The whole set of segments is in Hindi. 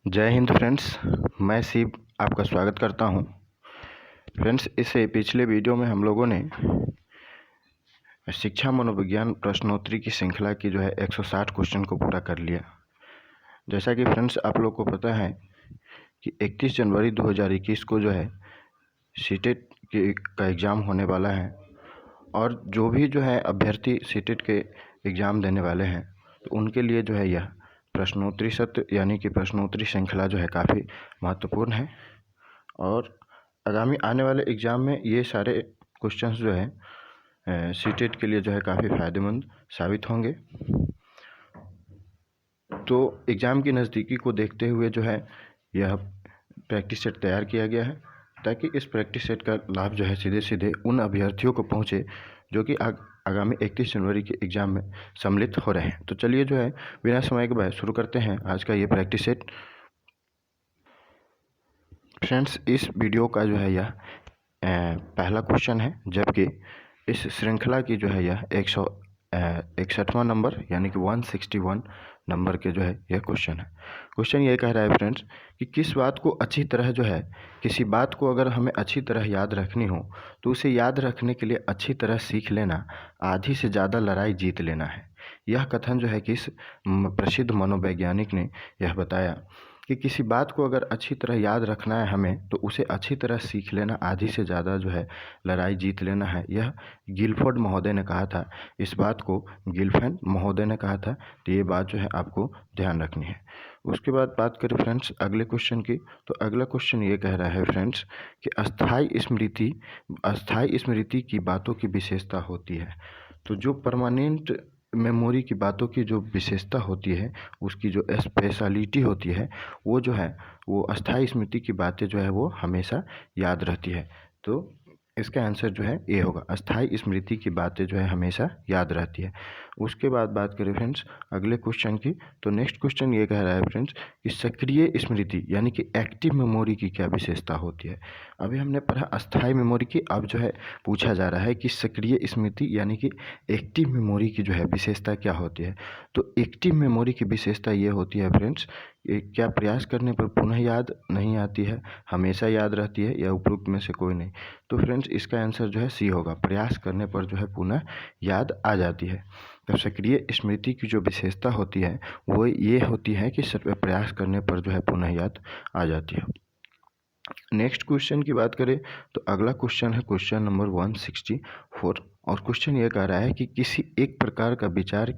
जय हिंद फ्रेंड्स, मैं शिव आपका स्वागत करता हूं। फ्रेंड्स, इससे पिछले वीडियो में हम लोगों ने शिक्षा मनोविज्ञान प्रश्नोत्तरी की श्रृंखला की 160 क्वेश्चन को पूरा कर लिया। जैसा कि फ्रेंड्स आप लोग को पता है कि 31 जनवरी 2021 को सीटेट का एग्ज़ाम होने वाला है और जो भी अभ्यर्थी सीटेट के एग्ज़ाम देने वाले हैं तो उनके लिए यह प्रश्नोत्तरी सत्र यानी कि प्रश्नोत्तरी श्रृंखला काफ़ी महत्वपूर्ण है और आगामी आने वाले एग्ज़ाम में ये सारे क्वेश्चंस सीटेट के लिए काफ़ी फ़ायदेमंद साबित होंगे। तो एग्ज़ाम की नज़दीकी को देखते हुए यह प्रैक्टिस सेट तैयार किया गया है ताकि इस प्रैक्टिस सेट का लाभ सीधे सीधे उन अभ्यर्थियों को पहुँचे जो कि आगामी 31 जनवरी के एग्ज़ाम में सम्मिलित हो रहे हैं। तो चलिए बिना समय के बाद शुरू करते हैं आज का ये प्रैक्टिस सेट। फ्रेंड्स, इस वीडियो का यह पहला क्वेश्चन है, जबकि इस श्रृंखला की यह 161वां नंबर यानी कि 161 नंबर के यह क्वेश्चन है। क्वेश्चन ये कह रहा है फ्रेंड्स कि किस बात को अच्छी तरह किसी बात को अगर हमें अच्छी तरह याद रखनी हो तो उसे याद रखने के लिए अच्छी तरह सीख लेना आधी से ज़्यादा लड़ाई जीत लेना है। यह कथन किस प्रसिद्ध मनोवैज्ञानिक ने यह बताया कि किसी बात को अगर अच्छी तरह याद रखना है हमें तो उसे अच्छी तरह सीख लेना आधी से ज़्यादा लड़ाई जीत लेना है। यह गिलफोर्ड महोदय ने कहा था, इस बात को गिलफैन महोदय ने कहा था। तो ये बात आपको ध्यान रखनी है। उसके बाद बात करें फ्रेंड्स अगले क्वेश्चन की, तो अगला क्वेश्चन ये कह रहा है फ्रेंड्स कि अस्थाई स्मृति की बातों की विशेषता होती है। तो जो परमानेंट मेमोरी की बातों की जो विशेषता होती है, उसकी जो स्पेशलिटी होती है, वो वो अस्थाई स्मृति की बातें वो हमेशा याद रहती है। तो इसका आंसर ए होगा, अस्थाई स्मृति की बातें हमेशा याद रहती है। उसके बाद बात करें फ्रेंड्स अगले क्वेश्चन की, तो नेक्स्ट क्वेश्चन ये कह रहा है फ्रेंड्स कि सक्रिय स्मृति यानी कि एक्टिव मेमोरी की क्या विशेषता होती है। अभी हमने पढ़ा अस्थाई मेमोरी की, अब पूछा जा रहा है कि सक्रिय स्मृति यानी कि एक्टिव मेमोरी की विशेषता क्या होती है। तो एक्टिव मेमोरी की विशेषता ये होती है फ्रेंड्स, क्या प्रयास करने पर पुनः याद नहीं आती है, हमेशा याद रहती है, या उपरोक्त में से कोई नहीं। तो फ्रेंड्स इसका आंसर सी होगा, प्रयास करने पर पुनः याद आ जाती है। तो सक्रिय स्मृति की जो विशेषता होती है वो ये होती है कि प्रयास करने पर पुनः याद आ जाती है। नेक्स्ट क्वेश्चन की बात करें तो अगला क्वेश्चन है क्वेश्चन नंबर 164 और क्वेश्चन ये कह रहा है कि किसी एक प्रकार का विचार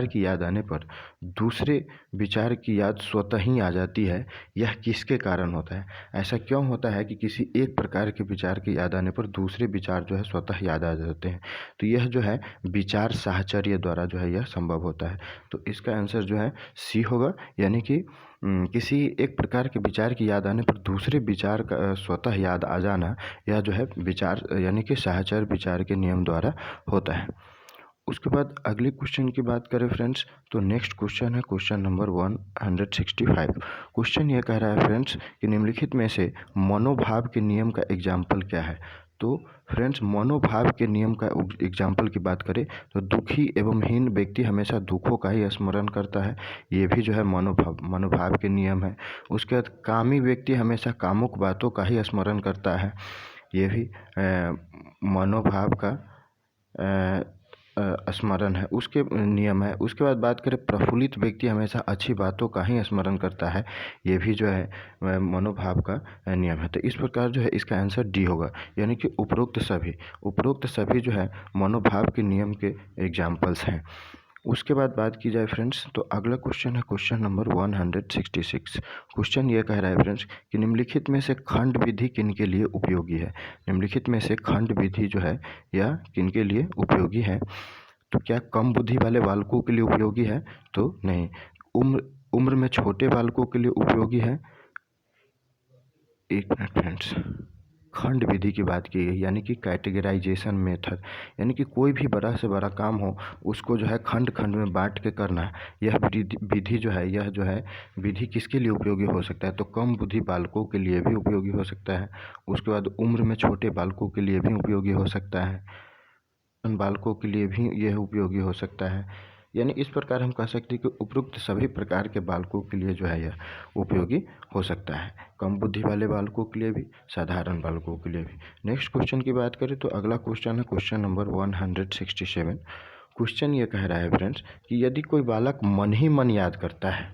की याद आने पर दूसरे विचार की याद स्वतः ही आ जाती है, यह किसके कारण होता है। ऐसा क्यों होता है कि किसी एक प्रकार के विचार की याद आने पर दूसरे विचार स्वतः याद आ जाते हैं। तो यह विचार साहचर्य द्वारा यह संभव होता है। तो इसका आंसर सी होगा, यानी कि किसी एक प्रकार के विचार की याद आने पर दूसरे विचार का स्वतः याद आ जाना, यह विचार यानी कि साहचर्य विचार के नियम द्वारा होता है। उसके बाद अगले क्वेश्चन की बात करें फ्रेंड्स, तो नेक्स्ट क्वेश्चन है क्वेश्चन नंबर 165। क्वेश्चन ये कह रहा है फ्रेंड्स कि निम्नलिखित में से मनोभाव के नियम का एग्जाम्पल क्या है। तो फ्रेंड्स मनोभाव के नियम का एग्जाम्पल की बात करें तो दुखी एवं हीन व्यक्ति हमेशा दुखों का ही स्मरण करता है, ये भी मनोभाव के नियम है। उसके बाद कामी व्यक्ति हमेशा कामुक बातों का ही स्मरण करता है, ये भी मनोभाव का स्मरण है, उसके नियम है। उसके बाद बात करें प्रफुल्लित व्यक्ति हमेशा अच्छी बातों का ही स्मरण करता है, ये भी मनोभाव का नियम है। तो इस प्रकार इसका आंसर डी होगा, यानी कि उपरोक्त सभी मनोभाव के नियम के एग्जाम्पल्स हैं। उसके बाद बात की जाए फ्रेंड्स तो अगला क्वेश्चन है क्वेश्चन नंबर 166। क्वेश्चन ये कह रहा है फ्रेंड्स कि निम्नलिखित में से खंड विधि किनके लिए उपयोगी है। निम्नलिखित में से खंड विधि यह किनके लिए उपयोगी है। तो क्या कम बुद्धि वाले बालकों के लिए उपयोगी है, तो नहीं। उम्र में छोटे बालकों के लिए उपयोगी है। एक मिनट फ्रेंड्स, खंड विधि की बात की गई, यानी कि कैटेगराइजेशन मेथड, यानी कि कोई भी बड़ा से बड़ा काम हो उसको खंड खंड में बांट के करना। यह विधि यह विधि किसके लिए उपयोगी हो सकता है, तो कम बुद्धि बालकों के लिए भी उपयोगी हो सकता है। उसके बाद उम्र में छोटे बालकों के लिए भी उपयोगी हो सकता है, बालकों के लिए भी यह उपयोगी हो सकता है। यानी इस प्रकार हम कह सकते हैं कि उपरोक्त सभी प्रकार के बालकों के लिए जो है यह उपयोगी हो सकता है, कम बुद्धि वाले बालकों के लिए भी, साधारण बालकों के लिए भी। नेक्स्ट क्वेश्चन की बात करें तो अगला क्वेश्चन है क्वेश्चन नंबर 167। क्वेश्चन ये कह रहा है फ्रेंड्स कि यदि कोई बालक मन ही मन याद करता है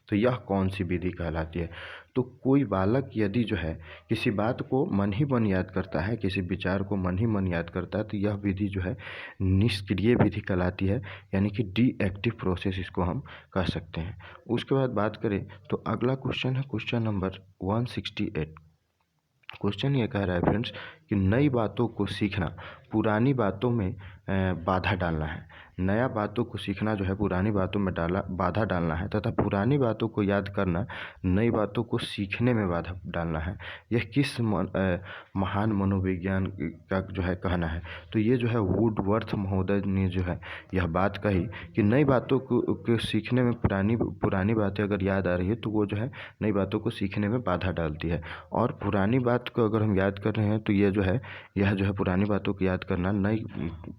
तो यह कौन सी विधि कहलाती है। तो कोई बालक यदि जो है किसी बात को मन ही मन याद करता है, किसी विचार को मन ही मन याद करता है, तो यह विधि जो है निष्क्रिय विधि कहलाती है, यानी कि डीएक्टिव प्रोसेस इसको हम कह सकते हैं। उसके बाद बात करें तो अगला क्वेश्चन है क्वेश्चन नंबर 168। क्वेश्चन ये कह रहा है फ्रेंड्स कि नई बातों को सीखना पुरानी बातों में बाधा डालना है। नया बातों को सीखना जो है पुरानी बातों में बाधा डालना है तथा पुरानी बातों को याद करना नई बातों को सीखने में बाधा डालना है। यह किस महान मनोविज्ञान का जो है कहना है। तो ये जो है वुडवर्थ महोदय ने जो है यह बात कही कि नई बातों को सीखने में पुरानी बातें अगर याद आ रही है तो वो जो है नई बातों को सीखने में बाधा डालती है, और पुरानी बात को अगर हम याद कर रहे हैं तो यह जो है पुरानी बातों को याद करना नई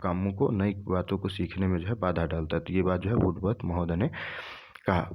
कामों को, नई बातों को सीखने में जो है बाधा डालता है। तो ये बात जो है वुडवर्थ महोदय ने कहा।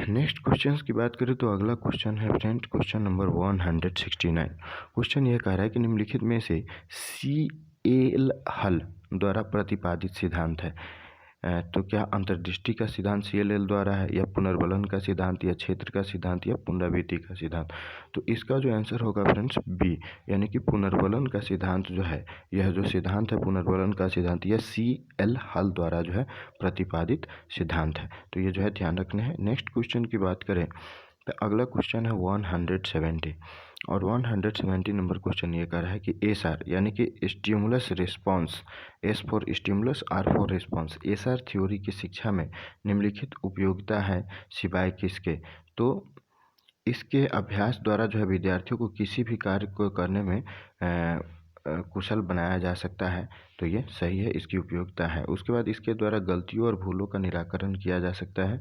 नेक्स्ट क्वेश्चन की बात करें तो अगला क्वेश्चन है फ्रेंड क्वेश्चन नंबर 169। क्वेश्चन यह कह रहा है कि निम्नलिखित में से CL हल द्वारा प्रतिपादित सिद्धांत है। तो क्या अंतर्दृष्टि का सिद्धांत CLL द्वारा है, या पुनर्बलन का सिद्धांत, या क्षेत्र का सिद्धांत, या पुनरावृत्ति का सिद्धांत। तो इसका जो आंसर होगा फ्रेंड्स बी, यानी कि पुनर्बलन का सिद्धांत जो है, यह जो सिद्धांत है पुनर्बलन का सिद्धांत, यह CL हल द्वारा जो है प्रतिपादित सिद्धांत है। तो ये जो है ध्यान रखना है। नेक्स्ट क्वेश्चन की बात करें तो अगला क्वेश्चन है 170, और 170 नंबर क्वेश्चन ये कह रहा है कि SR यानी कि stimulus response, S for stimulus, R for response, SR theory की शिक्षा में निम्नलिखित उपयोगिता है सिवाय किसके। तो इसके अभ्यास द्वारा जो है विद्यार्थियों को किसी भी कार्य को करने में कुशल बनाया जा सकता है। तो ये सही है, इसकी उपयोगिता है। उसके बाद इसके द्वारा गलतियों और भूलों का निराकरण किया जा सकता है,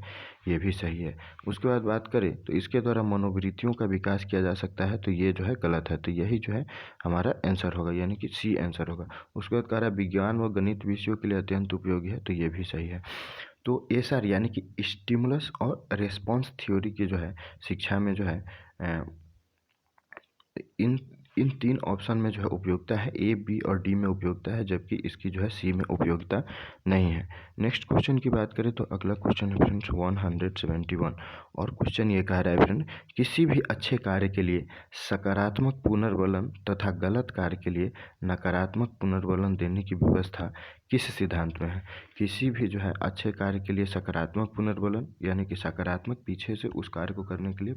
ये भी सही है। उसके बाद बात करें तो इसके द्वारा मनोवृत्तियों का विकास किया जा सकता है, तो ये जो है गलत है। तो यही जो है हमारा आंसर होगा, यानी कि C आंसर होगा। उसके बाद कह रहा है विज्ञान व गणित विषयों के लिए अत्यंत उपयोगी है, तो ये भी सही है। तो SR यानी कि स्टिमुलस और रेस्पॉन्स थ्योरी की जो है शिक्षा में जो है इन 3 ऑप्शन में जो है उपयोगिता है, A, B और D में उपयोगिता है, जबकि इसकी जो है C में उपयोगिता नहीं है। नेक्स्ट क्वेश्चन की बात करें तो अगला क्वेश्चन है फ्रेंड्स 171, और क्वेश्चन ये कह रहा है फ्रेंड किसी भी अच्छे कार्य के लिए सकारात्मक पुनर्बलन तथा गलत कार्य के लिए नकारात्मक पुनर्बलन देने की व्यवस्था किस सिद्धांत में है। किसी भी जो है अच्छे कार्य के लिए सकारात्मक पुनर्बलन, यानी कि सकारात्मक पीछे से उस कार्य को करने के लिए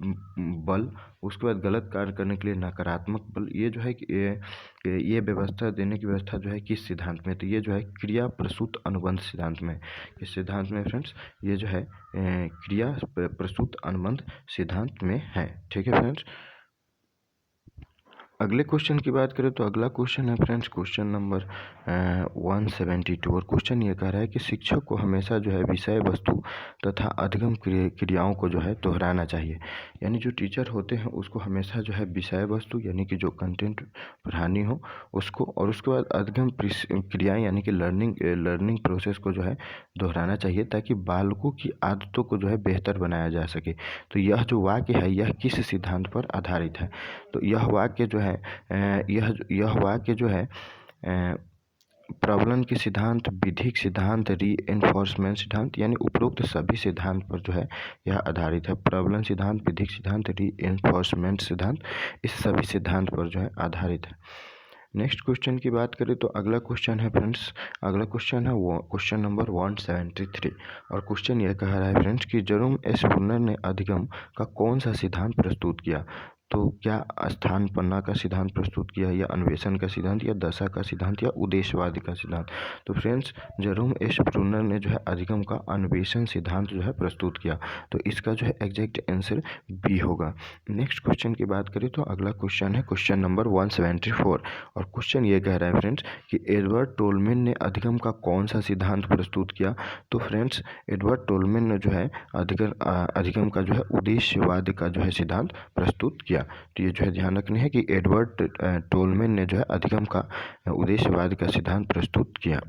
बल, उसके बाद गलत कार्य करने के लिए नकारात्मक बल, ये जो है कि ये व्यवस्था देने की व्यवस्था जो है किस सिद्धांत में। तो ये जो है क्रिया प्रसूत अनुबंध सिद्धांत में। इस सिद्धांत में फ्रेंड्स ये जो है क्रिया प्रसूत अनुबंध सिद्धांत में है। ठीक है फ्रेंड्स। अगले क्वेश्चन की बात करें तो अगला क्वेश्चन है फ्रेंड्स क्वेश्चन नंबर 172, और क्वेश्चन ये कह रहा है कि शिक्षक को हमेशा जो है विषय वस्तु तथा अधिगम क्रियाओं को जो है दोहराना चाहिए। यानी जो टीचर होते हैं उसको हमेशा जो है विषय वस्तु यानी कि जो कंटेंट पढ़ानी हो उसको, और उसके बाद अधिगम क्रियाएँ यानी कि लर्निंग प्रोसेस को जो है दोहराना चाहिए, ताकि बालकों की आदतों को जो है बेहतर बनाया जा सके। तो यह जो वाक्य है यह किस सिद्धांत पर आधारित है। तो यह वाक्य जो है यह वाक्य जो है प्रबलन के सिद्धांत, विधिक सिद्धांत, रीइंफोर्समेंट सिद्धांत, यानी उपरोक्त सभी सिद्धांत पर जो है यह आधारित है। प्रबलन सिद्धांत, विधिक सिद्धांत, रीइंफोर्समेंट सिद्धांत, इस सभी सिद्धांत पर जो है आधारित है। नेक्स्ट क्वेश्चन की बात करें तो अगला क्वेश्चन है फ्रेंड्स, अगला क्वेश्चन है वो क्वेश्चन नंबर 173, और क्वेश्चन यह कह रहा है फ्रेंड्स कि जेरोम एस ब्रूनर ने अधिगम का कौन सा सिद्धांत प्रस्तुत किया। तो क्या स्थानपन्ना का सिद्धांत प्रस्तुत किया, या अन्वेषण का सिद्धांत, या दशा का सिद्धांत, या उद्देश्यवादी का सिद्धांत। तो फ्रेंड्स जेरोम एस ब्रूनर ने जो है अधिगम का अन्वेषण सिद्धांत जो है प्रस्तुत किया। तो इसका जो है एग्जैक्ट आंसर बी होगा। नेक्स्ट क्वेश्चन की बात करें तो अगला क्वेश्चन है क्वेश्चन नंबर 174, और क्वेश्चन ये कह रहा है फ्रेंड्स कि एडवर्ड टोलमैन ने अधिगम का कौन सा सिद्धांत प्रस्तुत किया। तो फ्रेंड्स एडवर्ड टोलमैन ने जो है अधिगम का जो है उद्देश्यवाद का जो है सिद्धांत प्रस्तुत किया। तो ये जो है ध्यान रखना है कि एडवर्ड टोलमैन ने जो है अधिगम का उद्देश्यवाद का सिद्धांत प्रस्तुत किया।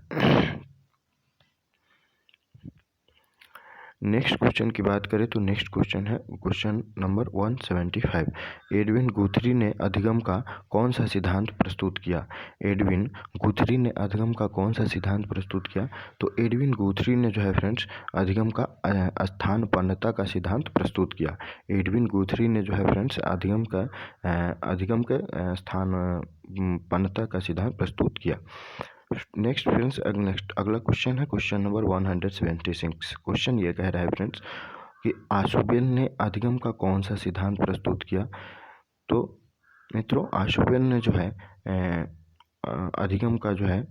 नेक्स्ट क्वेश्चन की बात करें तो नेक्स्ट क्वेश्चन है क्वेश्चन नंबर 175। एडविन गुथरी ने अधिगम का कौन सा सिद्धांत प्रस्तुत किया? एडविन गुथरी ने अधिगम का कौन सा सिद्धांत प्रस्तुत किया? तो एडविन गुथरी ने जो है फ्रेंड्स अधिगम का स्थानपन्नता का सिद्धांत प्रस्तुत किया। एडविन गुथरी ने जो है फ्रेंड्स अधिगम के स्थानपन्नता का सिद्धांत प्रस्तुत किया। नेक्स्ट फ्रेंड्स अगला क्वेश्चन है क्वेश्चन नंबर 176। क्वेश्चन ये कह रहा है फ्रेंड्स कि आशुबेल ने अधिगम का कौन सा सिद्धांत प्रस्तुत किया? तो मित्रों आशुबेल ने जो है अधिगम का जो है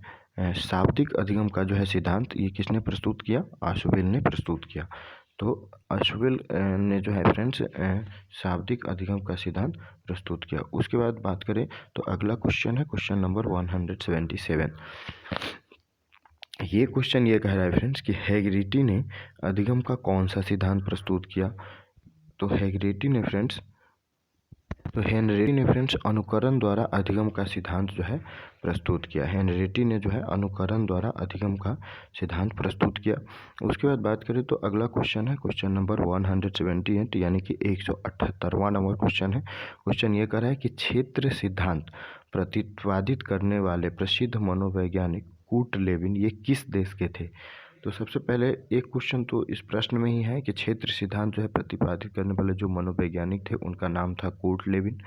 शाब्दिक अधिगम का जो है सिद्धांत ये किसने प्रस्तुत किया? आशुबेल ने प्रस्तुत किया। तो आशुबेल ने जो है फ्रेंड्स शाब्दिक अधिगम का सिद्धांत प्रस्तुत किया। उसके बाद बात करें तो अगला क्वेश्चन है क्वेश्चन नंबर 177। ये क्वेश्चन ये कह रहा है फ्रेंड्स कि हेगरिटी ने अधिगम का कौन सा सिद्धांत प्रस्तुत किया? तो हेनरी ने फ्रेंड्स अनुकरण द्वारा अधिगम का सिद्धांत जो है प्रस्तुत किया। हेनरी ने जो है अनुकरण द्वारा अधिगम का सिद्धांत प्रस्तुत किया। उसके बाद बात करें तो अगला क्वेश्चन है क्वेश्चन नंबर 178 यानी कि 178वां नंबर क्वेश्चन है। क्वेश्चन ये कह रहा है कि क्षेत्र सिद्धांत प्रतिपादित करने वाले प्रसिद्ध मनोवैज्ञानिक कूट लेविन ये किस देश के थे? तो सबसे पहले एक क्वेश्चन तो इस प्रश्न में ही है कि क्षेत्र सिद्धांत जो है प्रतिपादित करने वाले जो मनोवैज्ञानिक थे उनका नाम था कूट लेविन।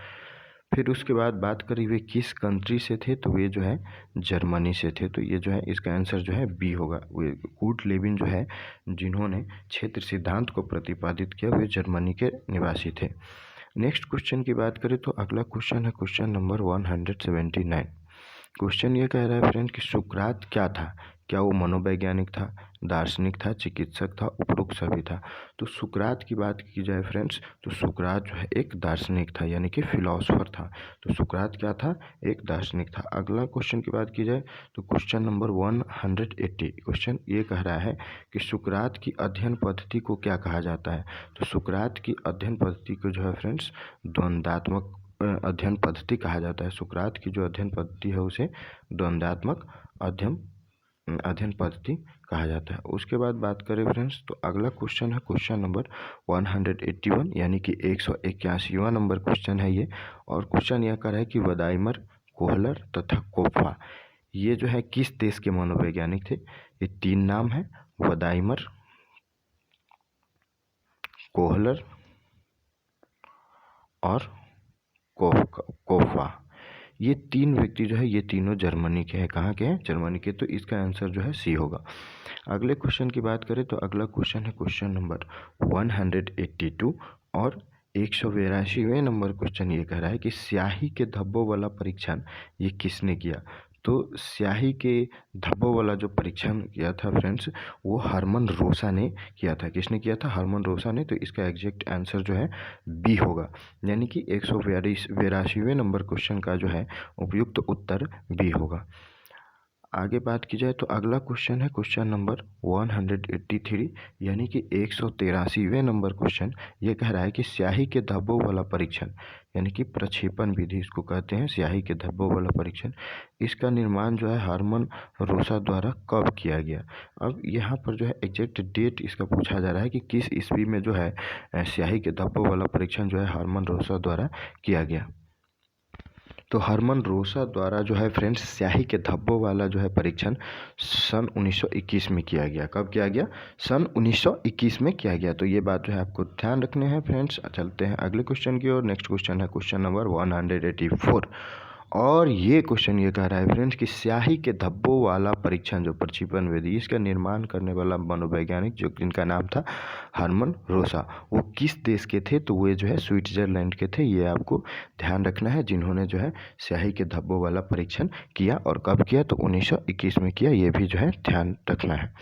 फिर उसके बाद बात करी वे किस कंट्री से थे? तो वे जो है जर्मनी से थे। तो ये जो है इसका आंसर जो है बी होगा। वे कूट लेविन जो है जिन्होंने क्षेत्र सिद्धांत को प्रतिपादित किया वे जर्मनी के निवासी थे। नेक्स्ट क्वेश्चन की बात करें तो अगला क्वेश्चन है क्वेश्चन नंबर 179। क्वेश्चन ये कह रहा है फ्रेंड कि सुकरात क्या था? क्या वो मनोवैज्ञानिक था, दार्शनिक था, चिकित्सक था, उपरोक्त सभी था? तो सुकरात की बात की जाए फ्रेंड्स तो सुकरात जो है एक दार्शनिक था यानी कि फिलोसोफर था। तो सुकरात क्या था? एक दार्शनिक था। अगला क्वेश्चन की बात की जाए तो क्वेश्चन नंबर 180। क्वेश्चन ये कह रहा है कि सुकरात की अध्ययन पद्धति को क्या कहा जाता है? तो सुकरात की अध्ययन पद्धति को जो है फ्रेंड्स द्वंद्वात्मक अध्ययन पद्धति कहा जाता है। सुकरात की जो अध्ययन पद्धति है उसे द्वंद्वात्मक अध्ययन पद्धति कहा जाता है। उसके बाद बात करें फ्रेंड्स तो अगला क्वेश्चन है क्वेश्चन नंबर 181 यानी कि 181वां नंबर क्वेश्चन है ये। और क्वेश्चन यह कर रहा है कि वदाइमर, कोहलर तथा कोफा ये जो है किस देश के मनोवैज्ञानिक थे? ये तीन नाम है वदाइमर, कोहलर और कोफा। ये तीन व्यक्ति जो है ये तीनों जर्मनी के हैं। कहाँ के हैं? जर्मनी के। तो इसका आंसर जो है सी होगा। अगले क्वेश्चन की बात करें तो अगला क्वेश्चन है क्वेश्चन नंबर 182 और 182वें नंबर क्वेश्चन ये कह रहा है कि स्याही के धब्बों वाला परीक्षण ये किसने किया? तो स्याही के धब्बों वाला जो परीक्षण किया था फ्रेंड्स वो हरमन रोसा ने किया था। किसने किया था? हरमन रोसा ने। तो इसका एग्जैक्ट आंसर जो है बी होगा यानी कि 182वें नंबर क्वेश्चन का जो है उपयुक्त उत्तर बी होगा। आगे बात की जाए तो अगला क्वेश्चन है क्वेश्चन नंबर 183 यानी कि 183वें नंबर क्वेश्चन ये कह रहा है कि स्याही के धब्बों वाला परीक्षण यानी कि प्रक्षेपण विधि इसको कहते हैं, स्याही के धब्बों वाला परीक्षण, इसका निर्माण जो है हरमन रोसा द्वारा कब किया गया? अब यहाँ पर जो है एग्जैक्ट डेट इसका पूछा जा रहा है कि किस ईस्वी में जो है स्याही के धब्बों वाला परीक्षण जो है हरमन रोसा द्वारा किया गया। तो हरमन रोसा द्वारा जो है फ्रेंड्स स्याही के धब्बों वाला जो है परीक्षण सन 1921 में किया गया। कब किया गया? सन 1921 में किया गया। तो ये बात जो है आपको ध्यान रखने हैं फ्रेंड्स। चलते हैं अगले क्वेश्चन की ओर। नेक्स्ट क्वेश्चन है क्वेश्चन नंबर 184 और ये क्वेश्चन ये कह रहा है फ्रेंड्स कि स्याही के धब्बों वाला परीक्षण जो प्रक्षेपण विधि इसका निर्माण करने वाला मनोवैज्ञानिक जो जिनका नाम था हरमन रोसा वो किस देश के थे? तो वे जो है स्विट्जरलैंड के थे। ये आपको ध्यान रखना है जिन्होंने जो है स्याही के धब्बों वाला परीक्षण किया। और कब किया? तो 1921 में किया। ये भी जो है ध्यान रखना है।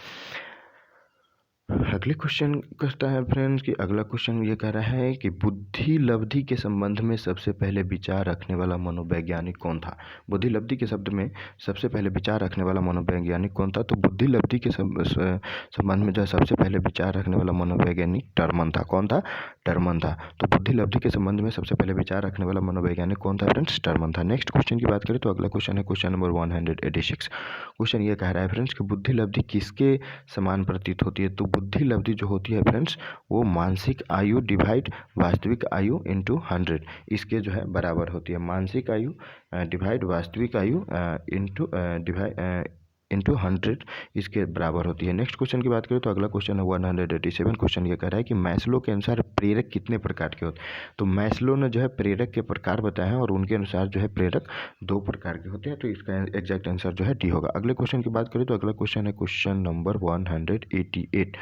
अगले क्वेश्चन कहता है फ्रेंड्स कि अगला क्वेश्चन ये कह रहा है कि बुद्धि लब्धि के संबंध में सबसे पहले विचार रखने वाला मनोवैज्ञानिक कौन था? बुद्धि लब्धि के शब्द में सबसे पहले विचार रखने वाला मनोवैज्ञानिक कौन था? तो बुद्धि लब्धि के संबंध में जो सबसे पहले विचार रखने वाला मनोवैज्ञानिक टर्मन था। कौन था? टर्मन था। तो बुद्धि लब्धि के संबंध में सबसे पहले विचार रखने वाला मनोवैज्ञानिक कौन था फ्रेंड्स? टर्मन था। नेक्स्ट क्वेश्चन की बात करें तो अगला क्वेश्चन है क्वेश्चन नंबर 186। क्वेश्चन ये कह रहा है फ्रेंड्स कि बुद्धि लब्धि किसके समान प्रतीत होती है? तो बुद्धि लब्धि जो होती है फ्रेंड्स वो मानसिक आयु डिवाइड वास्तविक आयु इंटू 100 इसके जो है बराबर होती है। मानसिक आयु डिवाइड वास्तविक आयु इंटू 100 इसके बराबर होती है। नेक्स्ट क्वेश्चन की बात करें तो अगला क्वेश्चन है 187। क्वेश्चन ये कह रहा है कि मैस्लो के अनुसार प्रेरक कितने प्रकार के होते हैं। तो मैस्लो ने जो है प्रेरक के प्रकार बताए हैं और उनके अनुसार जो है प्रेरक 2 प्रकार के होते हैं। तो इसका एग्जैक्ट आंसर जो है डी होगा। अगले क्वेश्चन की बात करें तो अगला क्वेश्चन है क्वेश्चन नंबर 188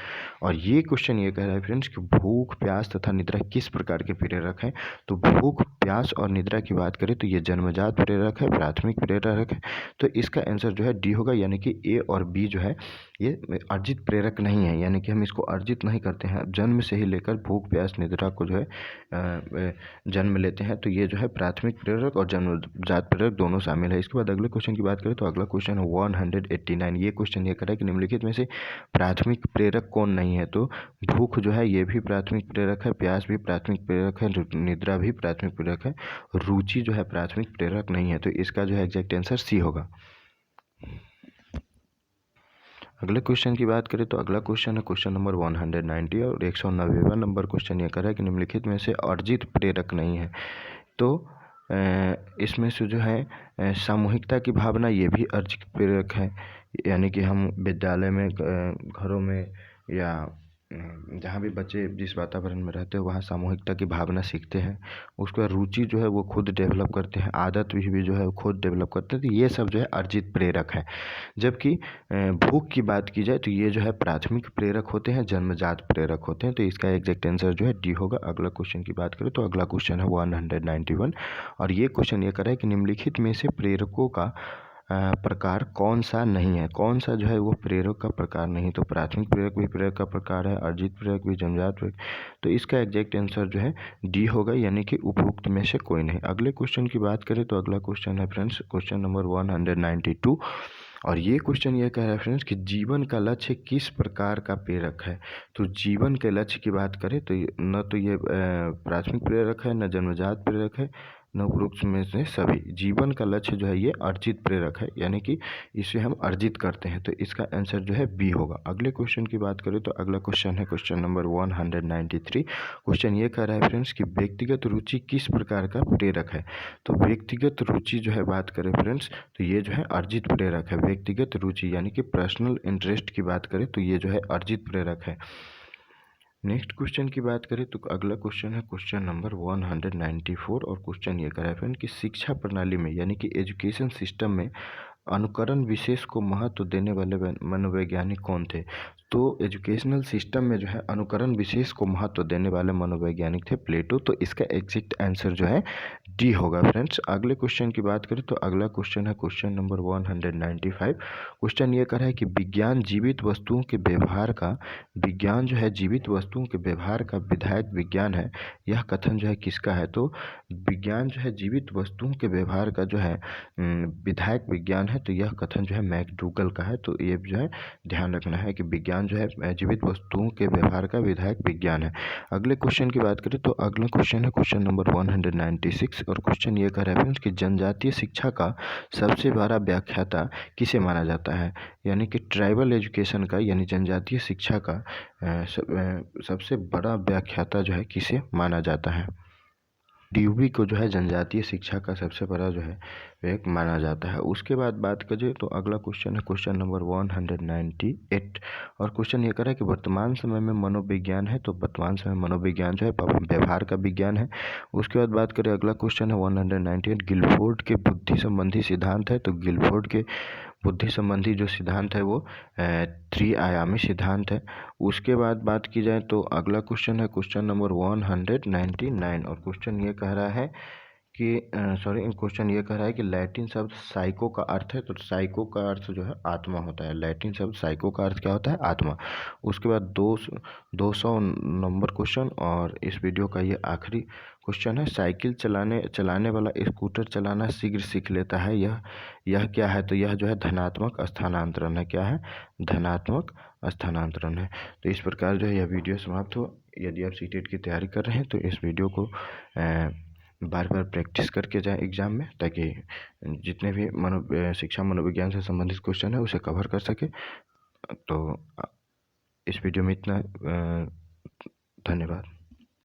और ये क्वेश्चन ये कह रहा है फ्रेंड्स कि भूख, प्यास तथा निद्रा किस प्रकार के प्रेरक हैं। तो भूख, प्यास और निद्रा की बात करें तो ये जन्मजात प्रेरक है, प्राथमिक प्रेरक है। तो इसका आंसर जो है डी होगा, यानी कि ए और बी जो है ये अर्जित प्रेरक नहीं है, यानी कि हम इसको अर्जित नहीं करते हैं। जन्म से ही लेकर भूख, प्यास, निद्रा को जो है जन्म लेते हैं। तो ये जो है प्राथमिक प्रेरक और जन्मजात प्रेरक दोनों शामिल है। इसके बाद अगले क्वेश्चन की बात करें तो अगला क्वेश्चन है 189। ये क्वेश्चन ये कह रहा है कि निम्नलिखित में से प्राथमिक प्रेरक कौन नहीं है। तो भूख जो है ये भी प्राथमिक प्रेरक है, प्यास भी प्राथमिक प्रेरक है, निद्रा भी प्राथमिक प्रेरक है, रुचि जो है प्राथमिक प्रेरक नहीं है। तो इसका जो है एग्जैक्ट आंसर सी होगा। अगले क्वेश्चन की बात करें तो अगला क्वेश्चन है क्वेश्चन नंबर 190 और 190वां नंबर क्वेश्चन ये कर रहा है कि निम्नलिखित में से अर्जित प्रेरक नहीं है। तो इसमें से जो है सामूहिकता की भावना ये भी अर्जित प्रेरक है, यानी कि हम विद्यालय में, घरों में या जहाँ भी बच्चे जिस वातावरण में रहते हैं वहाँ सामूहिकता की भावना सीखते हैं। उसका रुचि जो है वो खुद डेवलप करते हैं, आदत भी जो है वो खुद डेवलप करते हैं। तो ये सब जो है अर्जित प्रेरक है। जबकि भूख की बात की जाए तो ये जो है प्राथमिक प्रेरक होते हैं, जन्मजात प्रेरक होते हैं। तो इसका एग्जैक्ट आंसर जो है डी होगा। अगला क्वेश्चन की बात करें तो अगला क्वेश्चन है 191 और ये क्वेश्चन ये कर रहा है कि निम्नलिखित में से प्रेरकों का प्रकार कौन सा नहीं है। कौन सा जो है वो प्रेरक का प्रकार नहीं। तो प्राथमिक प्रेरक भी प्रेरक का प्रकार है, अर्जित प्रेरक भी, जन्मजात प्रेरक। तो इसका एग्जैक्ट आंसर जो है डी होगा, यानी कि उपरोक्त में से कोई नहीं। अगले क्वेश्चन की बात करें तो अगला क्वेश्चन है फ्रेंड्स क्वेश्चन नंबर 192 और ये क्वेश्चन ये कह रहा है फ्रेंड्स कि जीवन का लक्ष्य किस प्रकार का प्रेरक है। तो जीवन के लक्ष्य की बात करें तो न तो ये प्राथमिक प्रेरक है, न जन्मजात प्रेरक है, न उपरोक्त में से सभी। जीवन का लक्ष्य जो है ये अर्जित प्रेरक है, यानी कि इसे हम अर्जित करते हैं। तो इसका आंसर जो है बी होगा। अगले क्वेश्चन की बात करें तो अगला क्वेश्चन है क्वेश्चन नंबर 193। क्वेश्चन ये कह रहा है फ्रेंड्स कि व्यक्तिगत रुचि किस प्रकार का प्रेरक है। तो व्यक्तिगत रुचि जो है बात करें फ्रेंड्स तो ये जो है अर्जित प्रेरक है। व्यक्तिगत रुचि यानी कि पर्सनल इंटरेस्ट की बात करें तो ये जो है अर्जित प्रेरक है। नेक्स्ट क्वेश्चन की बात करें तो अगला क्वेश्चन है क्वेश्चन नंबर 194 और क्वेश्चन ये करा है फ्रेंड कि शिक्षा प्रणाली में यानी कि एजुकेशन सिस्टम में अनुकरण विशेष को महत्व देने वाले मनोवैज्ञानिक कौन थे। तो एजुकेशनल सिस्टम में जो है अनुकरण विशेष को महत्व देने वाले मनोवैज्ञानिक थे प्लेटो। तो इसका एग्जैक्ट आंसर जो है डी होगा फ्रेंड्स। अगले क्वेश्चन की बात करें तो अगला क्वेश्चन है क्वेश्चन नंबर 195। क्वेश्चन ये कर रहा है कि विज्ञान जीवित वस्तुओं के व्यवहार का, विज्ञान जो है जीवित वस्तुओं के व्यवहार का विधायक विज्ञान है, यह कथन जो है किसका है। तो विज्ञान जो है जीवित वस्तुओं के व्यवहार का जो है विधायक विज्ञान है, तो यह कथन जो है मैकडूगल का है। तो ये जो है ध्यान रखना है कि विज्ञान जो है जीवित वस्तुओं के व्यवहार का विधायक विज्ञान है। अगले क्वेश्चन की बात करें तो अगला क्वेश्चन है क्वेश्चन नंबर 196 और क्वेश्चन ये कह रहा है कि जनजातीय शिक्षा का सबसे बड़ा व्याख्याता किसे माना जाता है। यानी कि ट्राइबल एजुकेशन का यानी जनजातीय शिक्षा का सबसे बड़ा व्याख्याता जो है किसे माना जाता है। ड्यूबी को जो है जनजातीय शिक्षा का सबसे बड़ा जो है एक माना जाता है। उसके बाद बात करें तो अगला क्वेश्चन है क्वेश्चन नंबर 198 और क्वेश्चन ये कर रहा है कि वर्तमान समय में मनोविज्ञान है। तो वर्तमान समय मनोविज्ञान जो है व्यवहार का विज्ञान है। उसके बाद बात करें अगला क्वेश्चन है 198 गिलफोर्ड के बुद्धि संबंधी सिद्धांत है। तो गिलफोर्ड के बुद्धि संबंधी जो सिद्धांत है वो 3 आयामी सिद्धांत है। उसके बाद बात की जाए तो अगला क्वेश्चन है क्वेश्चन नंबर 199 और क्वेश्चन ये कह रहा है कि क्वेश्चन ये कह रहा है कि लैटिन शब्द साइको का अर्थ है। तो साइको का अर्थ जो है आत्मा होता है। लैटिन शब्द साइको का अर्थ क्या होता है, आत्मा। उसके बाद 200 नंबर क्वेश्चन और इस वीडियो का ये आखिरी क्वेश्चन है। साइकिल चलाने वाला स्कूटर चलाना शीघ्र सीख लेता है, यह क्या है। तो यह जो है धनात्मक स्थानांतरण है। क्या है, धनात्मक स्थानांतरण है। तो इस प्रकार जो है यह वीडियो समाप्त हो। यदि आप सीटेट की तैयारी कर रहे हैं तो इस वीडियो को बार बार प्रैक्टिस करके जाएं एग्ज़ाम में, ताकि जितने भी शिक्षा मनोविज्ञान से संबंधित क्वेश्चन है उसे कवर कर सके। तो इस वीडियो में इतना। धन्यवाद।